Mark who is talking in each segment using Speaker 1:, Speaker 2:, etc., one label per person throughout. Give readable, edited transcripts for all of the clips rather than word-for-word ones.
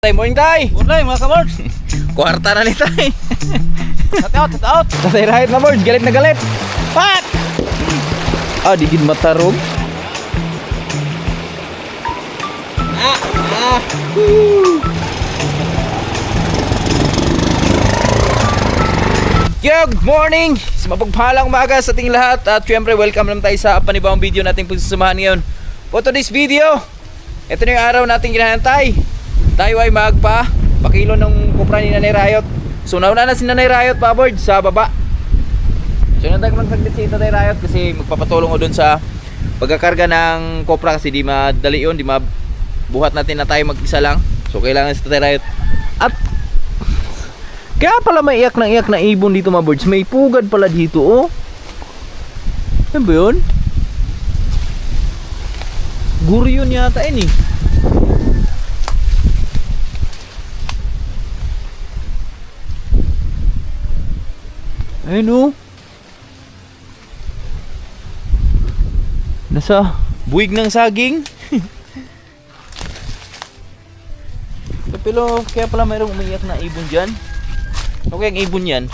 Speaker 1: Tay, morning tay!
Speaker 2: Morning mga kabords!
Speaker 1: Kwarta na ni tay!
Speaker 2: Set out, set out!
Speaker 1: Tatay rahit na boards, galit na galit! Pat! Digid matarog. Good morning! Mapagpahalang umaga sa ating lahat. At syempre welcome naman tayo sa panibawang video nating pagsasamahan ngayon. For today's video, ito na yung araw nating ginahantay. Tayo ay pakilo ng kupra ni Nanay Rayot. So nauna na si Nanay Rayot pa board sa baba. So nandag lang saglit si Nanay Rayot kasi magpapatulong ko dun sa pagkakarga ng kopra kasi di madali yun, di mabuhat natin na tayo mag-isa lang. So kailangan si Nanay Rayot. At kaya pala may iyak na ibon dito mga birds. May pugad pala dito oh. Ano ba yun? Guri yun yata yun eh. Ayun oh. Nasa buwig ng saging. Pero kaya pala mayroong umiiyak na ibon dyan. Okay ang ibon yan.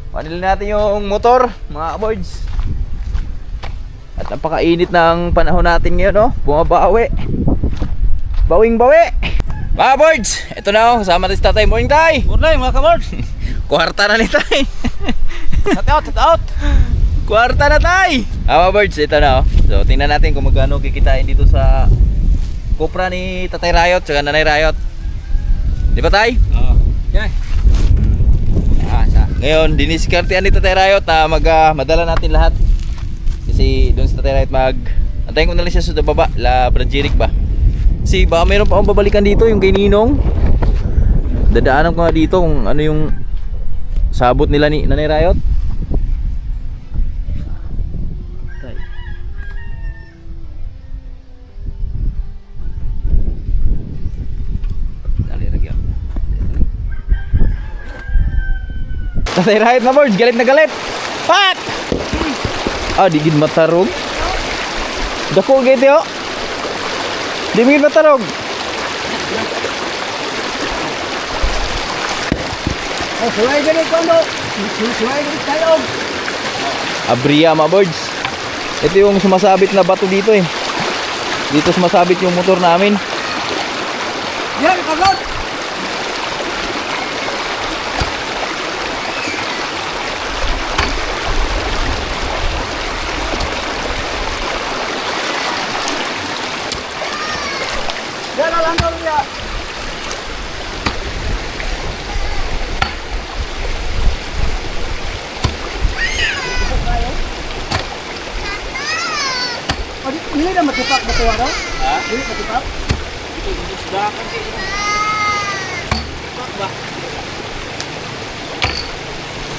Speaker 1: Panilin natin yung motor mga boards. At napakainit ng panahon natin ngayon oh. Bumabawi. Bawing bawi. Mga boards, ito na oh. Kasama natin si Tatay. Morning tay.
Speaker 2: Morning mga kabords!
Speaker 1: Kwarta na ni tay.
Speaker 2: Set out, set out!
Speaker 1: Kwarta na tay. Mga boards, ito na oh. So tingnan natin kung magkano kikitain dito sa kupra ni Tatay Rayot tsaka Nanay Rayot. Di ba tay?
Speaker 2: Oo. Okay.
Speaker 1: Ngayon, diniskartean ni Tatay Rayot na madala natin lahat. Kasi doon sa Tatay Rayot antayin ko na lang siya sa baba, La Branjeric ba? Kasi baka mayroon pa akong babalikan dito, yung kay Ninong. Dadaanan ko nga dito kung ano yung sabot nila ni Nanay Rayot. Tatay Rayot na boards, galit na galit. Pat! Digid matarog. Dako gete oh. Di migid matarog.
Speaker 2: Suway ganit kondo! Suway ganit tayo!
Speaker 1: Abriya mga boards. Ito yung sumasabit na bato dito eh. Dito sumasabit yung motor namin.
Speaker 2: Yan, kabords! Yan, alam ko niya! Hindi na matipak na tuwa daw? Ha? Hindi matipak?
Speaker 1: Ito yung isdakan kayo. Ba?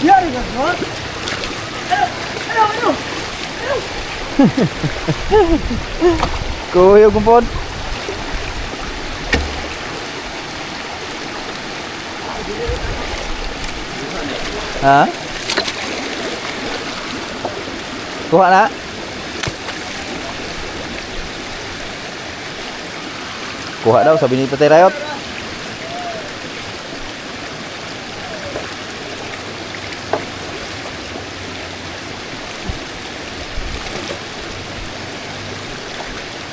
Speaker 2: Yan, kabords! Ano?
Speaker 1: Kuya kumpod. Ha? Kuha na? Kuha daw sabi ni Tatay Rayot.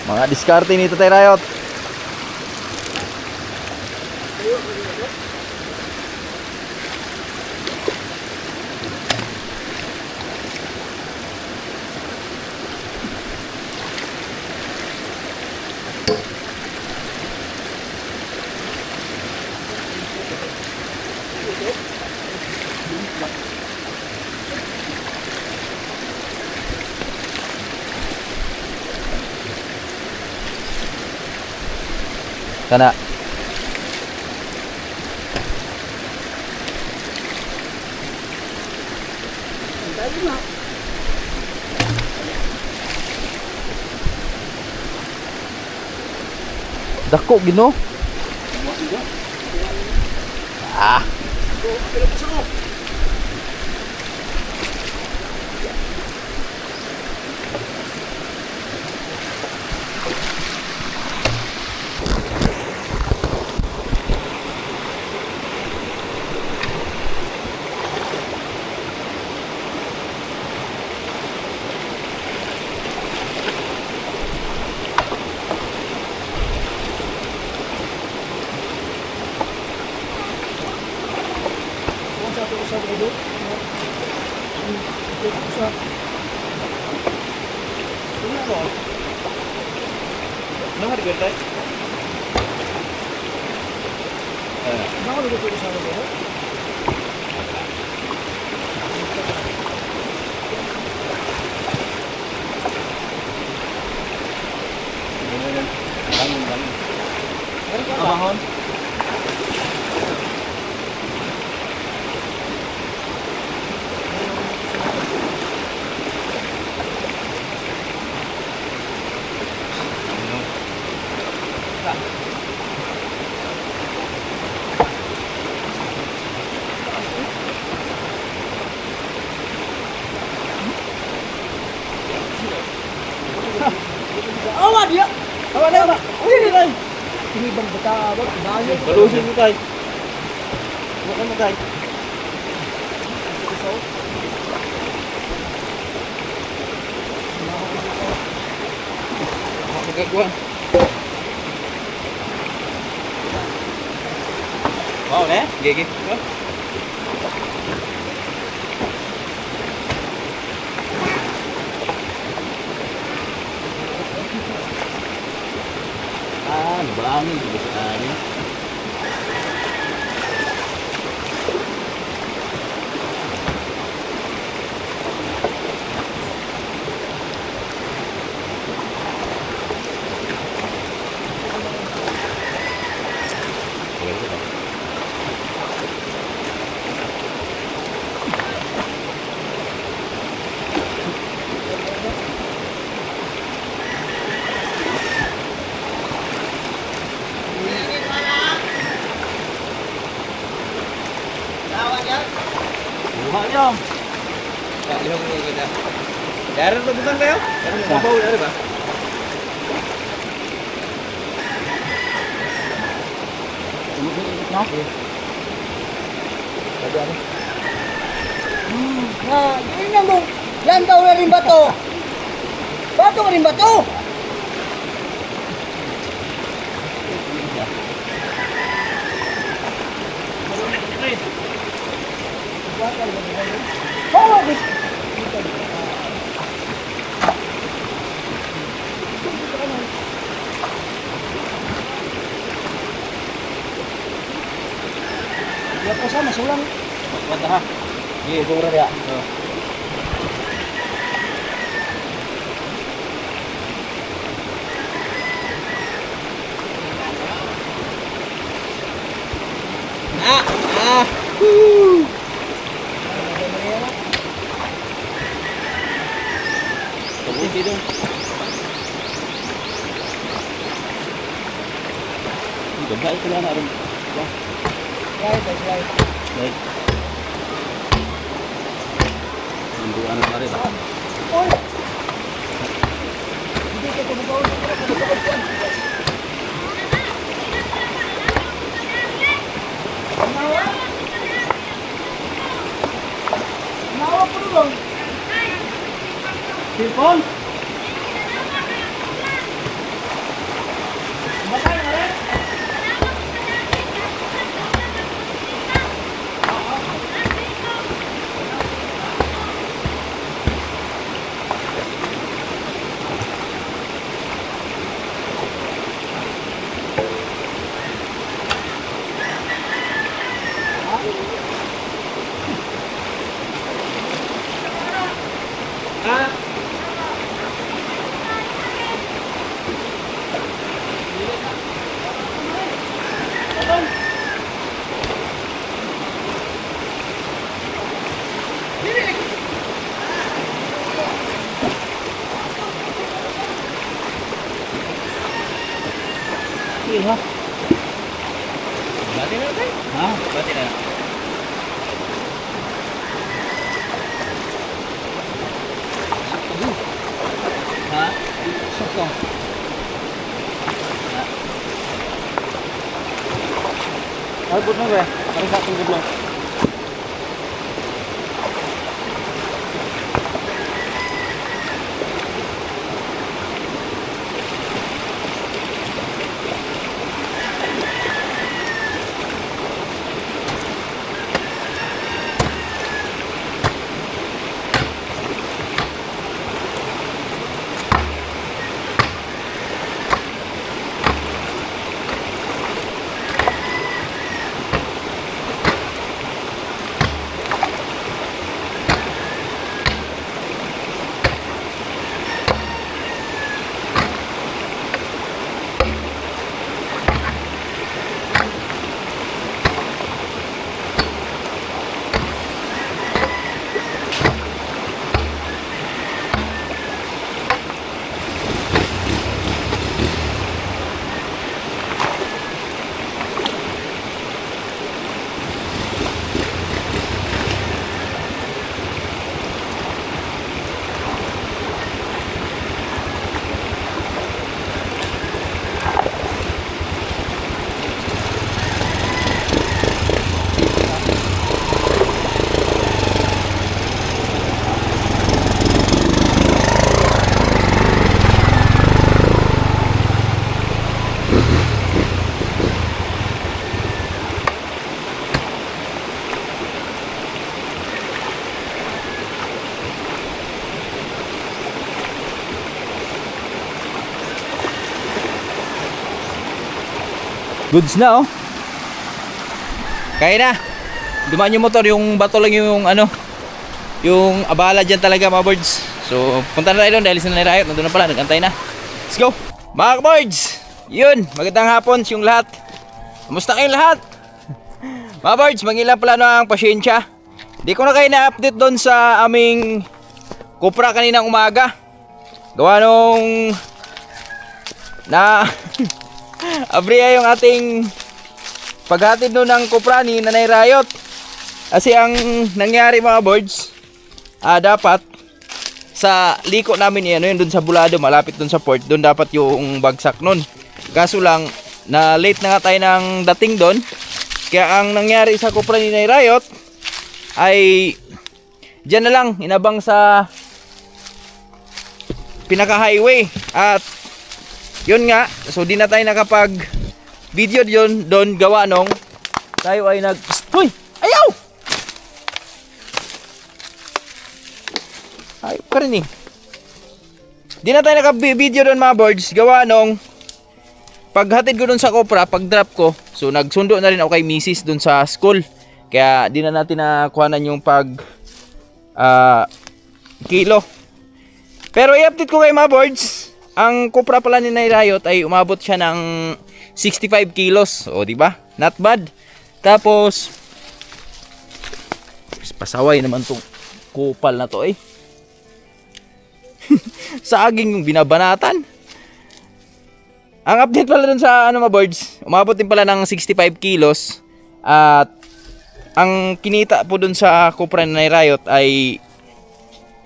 Speaker 1: Mga diskarte ni Tatay Rayot. Kana. Dako gino.
Speaker 2: sa ulo. Sa
Speaker 1: Ano? Nahar ka tayo?
Speaker 2: Baka luto sa ulo.
Speaker 1: Abahon?
Speaker 2: Awan dia. Awan dia, Pak. Ini kan. Ini bang betawat banyak.
Speaker 1: Balusin mo tayo. Bukan mo tayo. Magagawa. Wow, ne? Gigi. Bangin juga sekali. Buka niyo. Ya, lihat dulu kita. Dari rebutan kayo? Dari mau bau dari, Pak.
Speaker 2: Nah.
Speaker 1: Tadi apa?
Speaker 2: Nah, ini nambung. Yan daw na rin bato. Bato ka rin bato. Oh, ya kasama sulang.
Speaker 1: Mantap ha. Iya, turun ya. Kabuti dong. Ganda itu lah nak.
Speaker 2: Slide.
Speaker 1: Baik. Untuk anak mari tak.
Speaker 2: Oh. Hindi ka tumagaw. Nawa po dong.
Speaker 1: Telepon.
Speaker 2: Bakal na rin.
Speaker 1: Ah.
Speaker 2: Iya.
Speaker 1: Berarti na tayo.
Speaker 2: Ha?
Speaker 1: Berarti na. Ha?
Speaker 2: Sakto.
Speaker 1: Albut na ba? Parang sa ating gudlong. Goods na oh. Kaya na. Dumaan yung motor, yung bato lang yung ano, yung abala dyan talaga mga birds. So punta na tayo doon dahil sinanay Riot, nandun na pala, nagantay na. Let's go mga birds. Yun, magandang hapon yung lahat. Kamusta kayong lahat? Mga birds, mangilang pala ng pasyensya. Di ko na kayo na-update doon sa aming Cupra kaninang umaga. Gawa nung na abriya yung ating paghatid doon ng Cupra ni Nanay Riot. Kasi ang nangyari mga birds, dapat sa liko namin yan, yun doon sa Bulado, malapit doon sa port, doon dapat yung bagsak nun. Kaso lang, na late na nga tayo ng dating doon. Kaya ang nangyari sa Cupra ni Nanay Riot ay dyan na lang, inabang sa pinaka highway. At yun nga, so di na tayo nakapag video doon gawa nung tayo ay Hoy! Ayaw! Ayaw ka rin eh. Di na tayo naka-video doon mga birds. Gawa nung paghatid ko doon sa Cupra, pag-drop ko, so nagsundo na rin ako kay Mrs. doon sa school. Kaya di na natin nakuhanan yung kilo. Pero i-update ko kay mga birds. Ang Cupra pala ni Nanay Riot ay umabot siya ng 65 kilos. O di ba? Not bad. Tapos pasaway naman tong kupal na to eh. Saging yung binabanatan. Ang update pala dun sa mga birds, umabot din pala ng 65 kilos. At ang kinita po dun sa Cupra ni Nanay Riot ay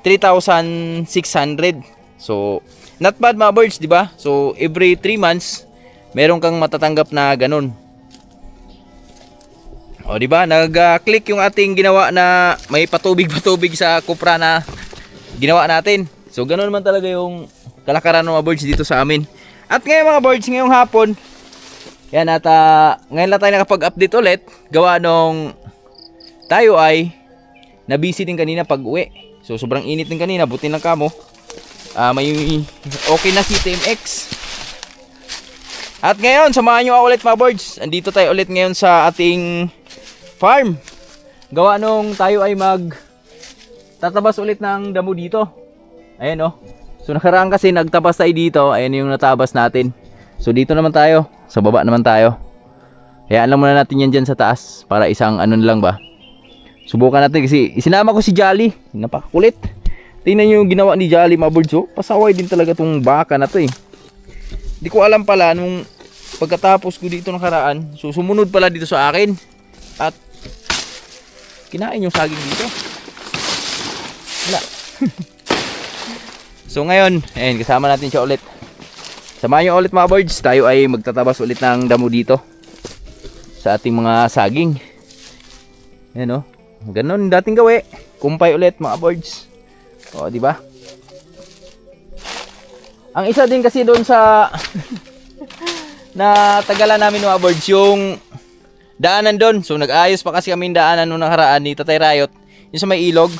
Speaker 1: 3,600. So not bad mga birds, di ba? So every 3 months meron kang matatanggap na ganun. O di ba? Nag-click yung ating ginawa na may patubig-patubig sa Cupra na ginawa natin. So ganun naman talaga yung kalakaran ng mga birds dito sa amin. At ngayon mga birds, ngayong hapon, yan at ngayon lang tayo nakapag-update ulit. Gawa nung tayo ay na-busy din kanina pag uwi. So sobrang init din kanina, buti ng kamo. May okay na si TMX. At ngayon, samahan nyo ako ulit mga birds. Andito tayo ulit ngayon sa ating farm. Gawa nung tayo ay tatabas ulit ng damo dito. Ayan oh. So nakaraan kasi nagtabas tayo dito. Ayan yung natabas natin. So dito naman tayo. Sa baba naman tayo. Hayaan lang muna natin yan dyan sa taas. Para isang ano lang ba. Subukan natin kasi isinama ko si Jolly. Napakakulit. Tingnan nyo yung ginawa ni Jolly mga birds. Oh. Pasaway din talaga tong baka na to eh. Di ko alam pala nung pagkatapos ko dito nakaraan. So sumunod pala dito sa akin. At kinain yung saging dito. Wala. So ngayon, ayan, kasama natin siya ulit. Samahan nyo ulit mga birds. Tayo ay magtatabas ulit ng damo dito sa ating mga saging. Ayan o. Ganon dating gawi. Kumpay ulit mga birds. O, di ba? Ang isa din kasi doon sa na tagalan namin mga birds, yung daanan doon. So nag-ayos pa kasi kami yung daanan nung nakaraan ni Tatay Riot. Yung sa may ilog.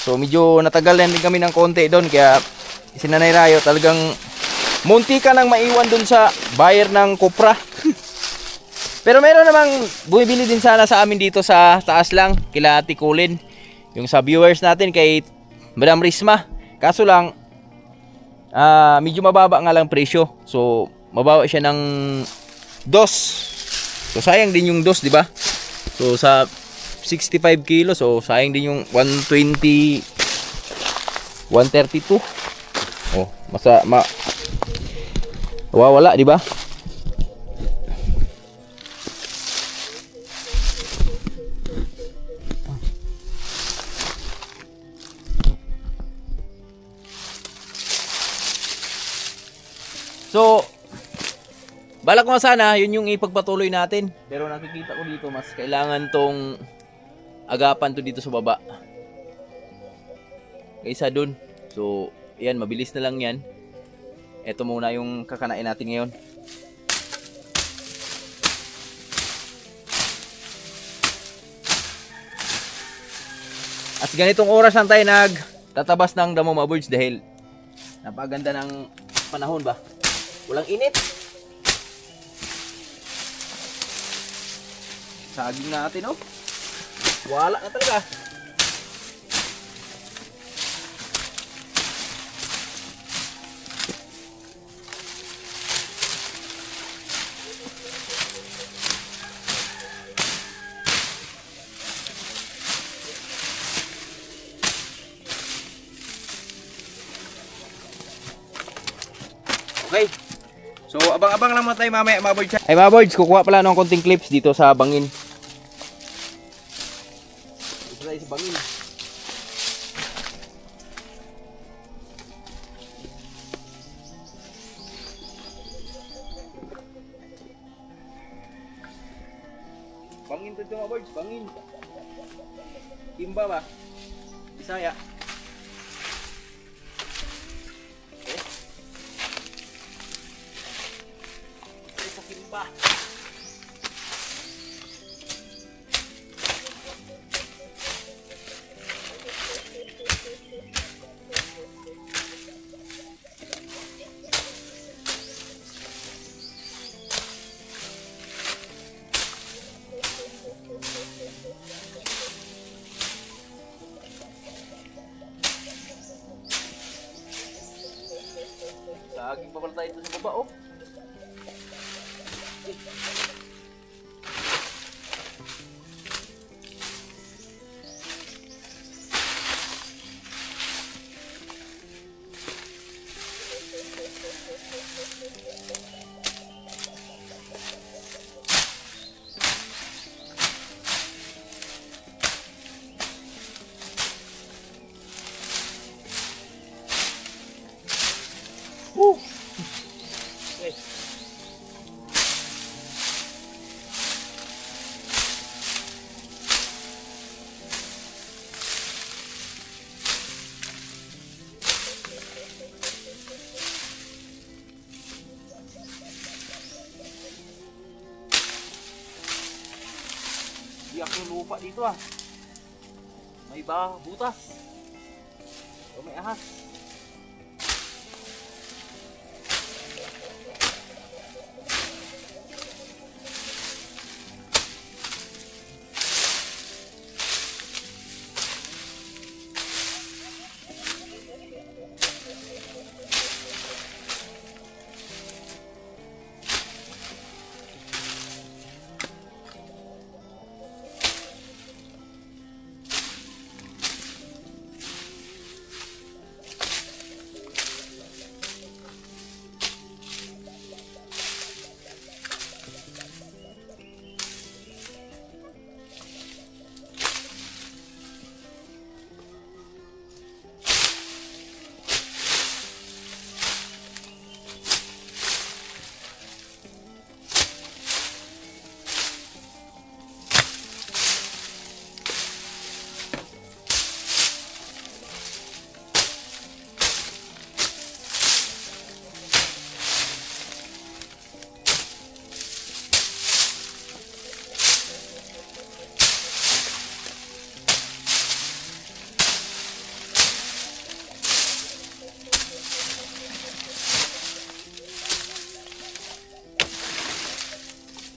Speaker 1: So medyo natagalan din kami ng konti doon. Kaya si Nanay Riot talagang munti ka nang maiwan doon sa buyer ng Cupra. Pero meron namang bumibili din sana sa amin dito sa taas lang. Kila Ate Colin. Yung sa viewers natin kay Madam Risma. Kaso lang medyo mababa nga lang presyo. So mababa siya ng 2. So sayang din yung 2, di ba? So sa 65 kilos, so sayang din yung 120 132. Oh, wala, di ba? So balak ko sana yun yung ipagpatuloy natin. Pero nakikita ko dito mas kailangan tong agapan to dito sa baba kaysa dun. So yan, mabilis na lang yan. Ito muna yung kakanain natin ngayon. At ganitong oras lang tayo nagtatabas ng damo mga birds dahil napaganda ng panahon ba. Walang init. saging natin, oh. Wala na talaga. Okay. So, abang-abang lang muna tayo mamaya, mga boards. Ay, mga boards, kukuha pala ng konting clips dito sa bangin. Dito tayo sa bangin. Bangin to mga boards, bangin. Kimba ba? Bisaya. Kimba. Saging pa pala tayo dito sa baba, oh. Woo! Okay. Biyak yung lupa dito, ah. May butas. O may ahas.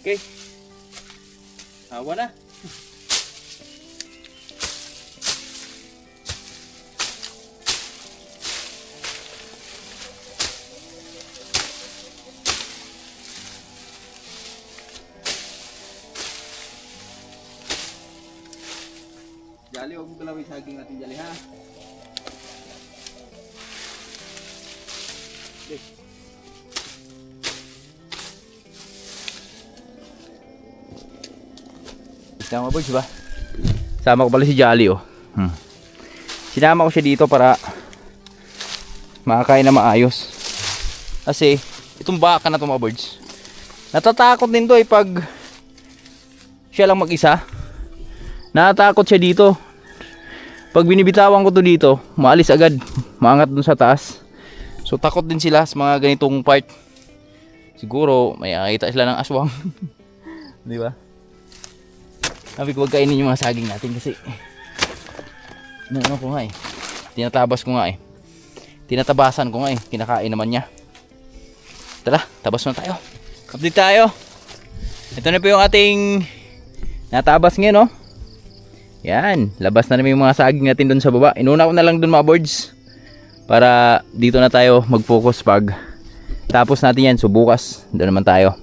Speaker 1: Okay. Hawa na. Jali, huwag mo kalawin saging natin, Jali, ha? Okay. Sama po, diba? Sama ko pala si Jolly, oh. Sinama ko siya dito para makakain na maayos. Kasi itong baka na to, mga birds, natatakot din to pag siya lang mag-isa. Natatakot siya dito. Pag binibitawan ko to dito, maalis agad, maangat dun sa taas. So takot din sila sa mga ganitong part. Siguro may nakita sila ng aswang. Di ba? Sabi ko, huwag kainin yung mga saging natin kasi ano ko nga, tinatabas ko nga, tinatabasan ko nga, kinakain naman niya. Tara, tabas na tayo. Update tayo. Ito na po yung ating Natabas ngayon, oh. Yan, labas na namin yung mga saging natin doon sa baba. Inuna ko na lang doon mga boards. Para dito na tayo mag-focus pag tapos natin yan. So bukas, doon naman tayo.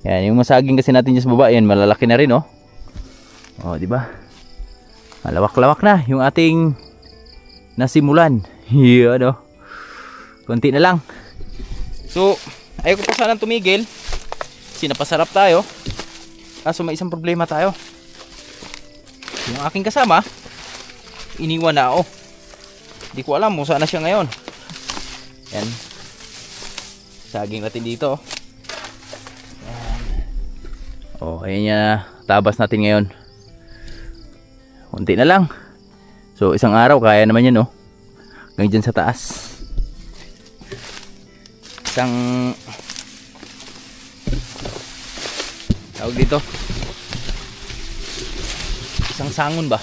Speaker 1: Yan, yung mga saging kasi natin dyan sa baba, yan, malalaki na rin, oh. Oh, di ba? Malawak-lawak na yung ating nasimulan. Yan, oh. Konti na lang. So, ayaw ko pa sanang tumigil. Kasi napasarap tayo. Kaso may isang problema tayo. Yung aking kasama, iniwan na ako. Hindi ko alam kung saan na siya ngayon. Yan. Saging natin dito. Yan. Oh, ayan yan. Tabas natin ngayon. Kunti na lang. So, isang araw, kaya naman yan, oh. Hanggang dyan sa taas. Isang tawag dito, isang sangon ba?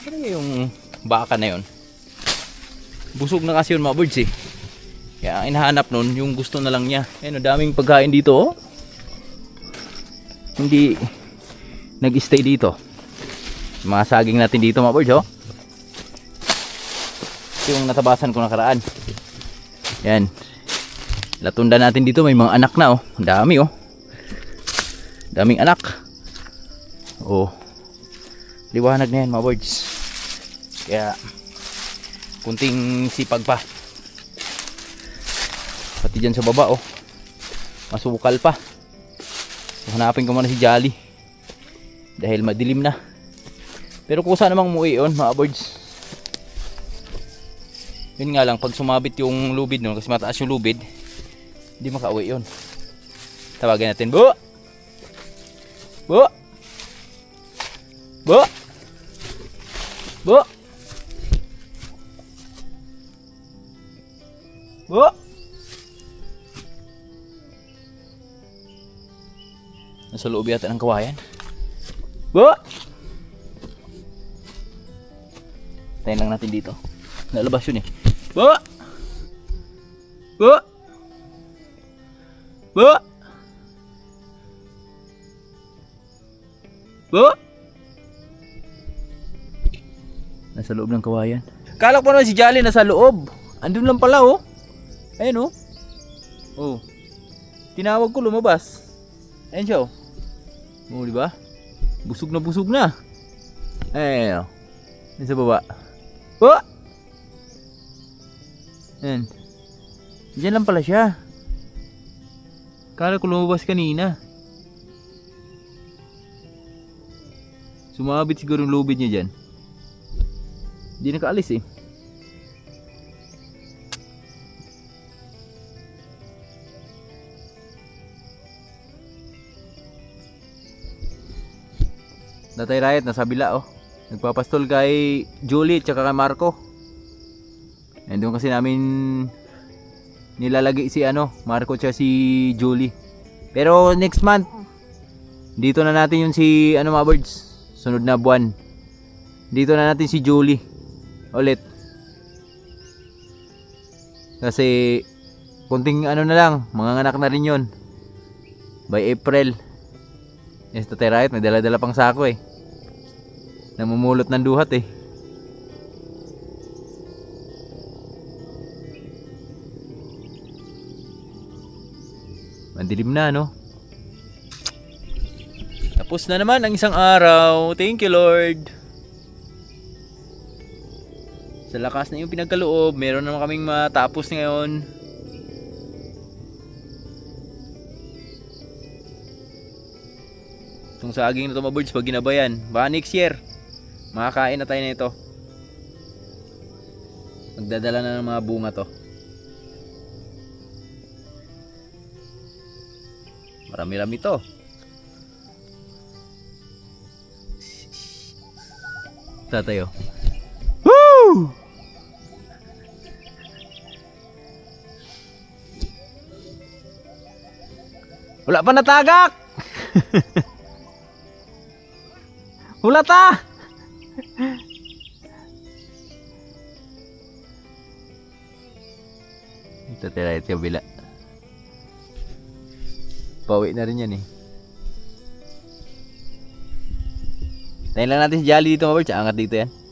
Speaker 1: Ano yung baka na yun? Busog na kasi yun mga birds eh. Kaya ang hinahanap nun yung gusto na lang niya. Ayun, daming pagkain dito, oh. Hindi nag-stay dito. Mga saging natin dito mga birds, oh. Yung natabasan ko nakaraan. Yan. Latunda natin dito, may mga anak na, oh. Ang dami, oh. Daming anak. Oh. Liwanag na yan mga birds. Kaya kunting sipag pa. Pati dyan sa baba, oh. Masukal pa. So, hanapin ko muna si Jolly. Dahil madilim na. Pero kusa namang umuwi yun mga birds. Yun nga lang, pag sumabit yung lubid nun, kasi mataas yung lubid, hindi makauwi yun. Tawagin natin, Bu! Bu! Bu! Bu! Bu! Nasa loob yata ng kawayan. Bu! Tayin lang natin dito. Nalabas yun eh. Bu! Bu! Bu! Bu! Nasa loob ng kawayan. Kala ko naman si Jolly nasa loob. Andun lang pala, oh. Ayun, oh. Oh. Tinawag ko, lumabas. Ayun siya, oh. Oh, di ba? Busog na busog na. Ayun, oh. Ayun sa baba. Oh! Ayan. Diyan lang pala siya. Kala ko lumabas kanina. Sumabit siguro yung lubid niya dyan. Hindi nakaalis eh. Tatay Riot nasa bila, oh. Nagpapastol kay Julie at saka kay Marco. And doon kasi namin nilalagay si Marco at si Julie. Pero next month dito na natin yung si mga birds. Sunod na buwan. Dito na natin si Julie ulit. Kasi kunting na lang, manganganak na rin yun by April. Yes, Tatay Riot, may dala-dala pang sako eh. Namumulot ng duhat eh. Mandilim na, no? Tapos na naman ang isang araw. Thank you, Lord. Sa lakas na yung pinagkaloob, meron naman kaming matapos ngayon. Itong saging na ito mga birds, pag ginabayan, baka next year makakain na tayo nito. Magdadala na ng mga bunga to. Marami-rami to. Tatayo. Woo! Wala pa natagak. Wala ta. Ito tira ito bila. Pauwi na rin yan eh. Tayo lang natin si Jolly dito mga birds. Angat dito yan.